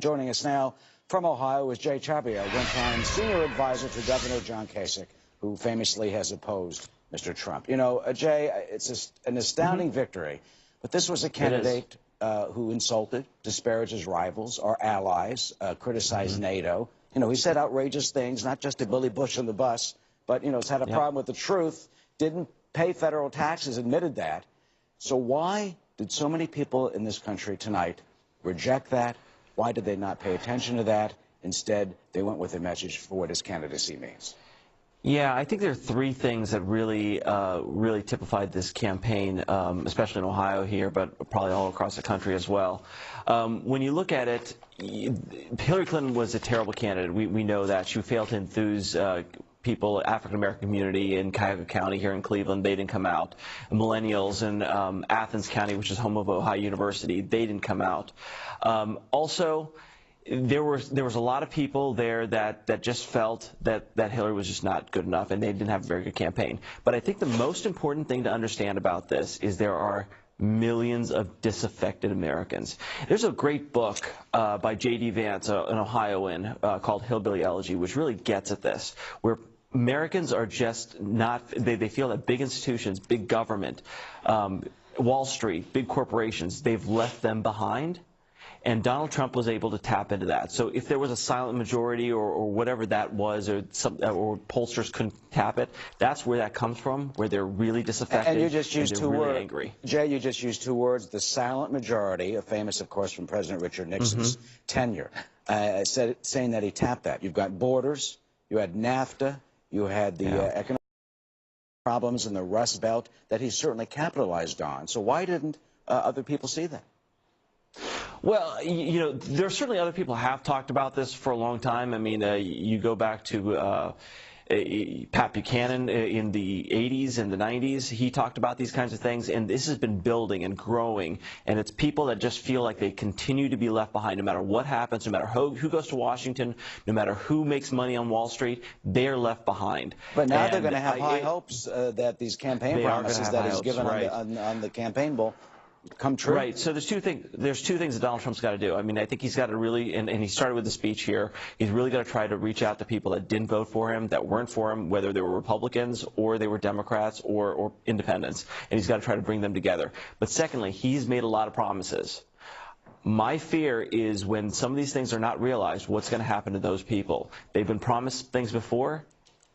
Joining us now from Ohio is Jay Chabria, one-time senior advisor to Governor John Kasich, who famously has opposed Mr. Trump. You know, Jay, it's an astounding victory, but this was a candidate who insulted, disparaged his rivals, our allies, criticized NATO. You know, he said outrageous things, not just to Billy Bush on the bus, but, you know, has had a problem with the truth, didn't pay federal taxes, admitted that. So why did so many people in this country tonight reject that? Why did they not pay attention to that? Instead, they went with a message for what his candidacy means. Yeah, I think there are three things that really typified this campaign, especially in Ohio here, but probably all across the country as well. When you look at it, Hillary Clinton was a terrible candidate. We know that. She failed to enthuse people, African-American community in Cuyahoga County here in Cleveland, they didn't come out. Millennials in Athens County, which is home of Ohio University, they didn't come out. Also, there was a lot of people there that just felt that Hillary was just not good enough, and they didn't have a very good campaign. But I think the most important thing to understand about this is there are millions of disaffected Americans. There's a great book by J.D. Vance, an Ohioan, called Hillbilly Elegy, which really gets at this, where Americans are just not, they feel that big institutions, big government, Wall Street, big corporations, they've left them behind. And Donald Trump was able to tap into that. So if there was a silent majority or whatever that was, or pollsters couldn't tap it, that's where that comes from, where they're really disaffected. And you just used two words. Angry. Jay, you just used two words, the silent majority, famous, of course, from President Richard Nixon's tenure, saying that he tapped that. You've got borders, you had NAFTA, you had the economic problems in the Rust Belt that he certainly capitalized on. So why didn't other people see that? Well, you know, there are certainly other people who have talked about this for a long time. I mean, you go back to Pat Buchanan in the 80s and the 90s. He talked about these kinds of things, and this has been building and growing. And it's people that just feel like they continue to be left behind no matter what happens, no matter who goes to Washington, no matter who makes money on Wall Street, they're left behind. But now they're going to have high hopes that these campaign promises that he's given on the campaign bill come true. Right. So there's two things that Donald Trump's got to do. I mean, I think he's got to really, and he started with the speech here, he's really got to try to reach out to people that didn't vote for him, that weren't for him, whether they were Republicans or they were Democrats or independents, and he's got to try to bring them together. But secondly, he's made a lot of promises. My fear is when some of these things are not realized, what's going to happen to those people? They've been promised things before.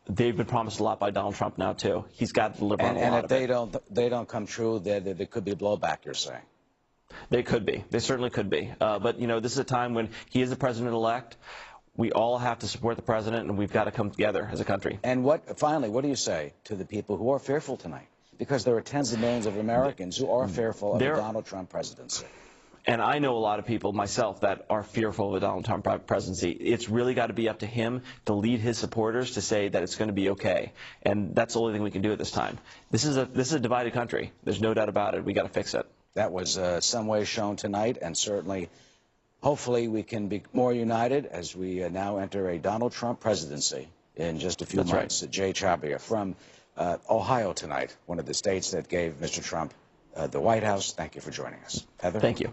They've been promised a lot by Donald Trump now, too. He's got to deliver on a lot of it. And if they don't come true, there could be blowback, you're saying? They could be. They certainly could be. But, you know, this is a time when he is the president-elect. We all have to support the president, and we've got to come together as a country. And finally, what do you say to the people who are fearful tonight? Because there are tens of millions of Americans who are fearful of the Donald Trump presidency. And I know a lot of people myself that are fearful of a Donald Trump presidency. It's really got to be up to him to lead his supporters to say that it's going to be okay. And that's the only thing we can do at this time. This is a divided country. There's no doubt about it. We got to fix it. That was some way shown tonight, and certainly, hopefully, we can be more united as we now enter a Donald Trump presidency in just a few months. Right. Jay Chabria from Ohio tonight, one of the states that gave Mr. Trump the White House. Thank you for joining us. Heather? Thank you.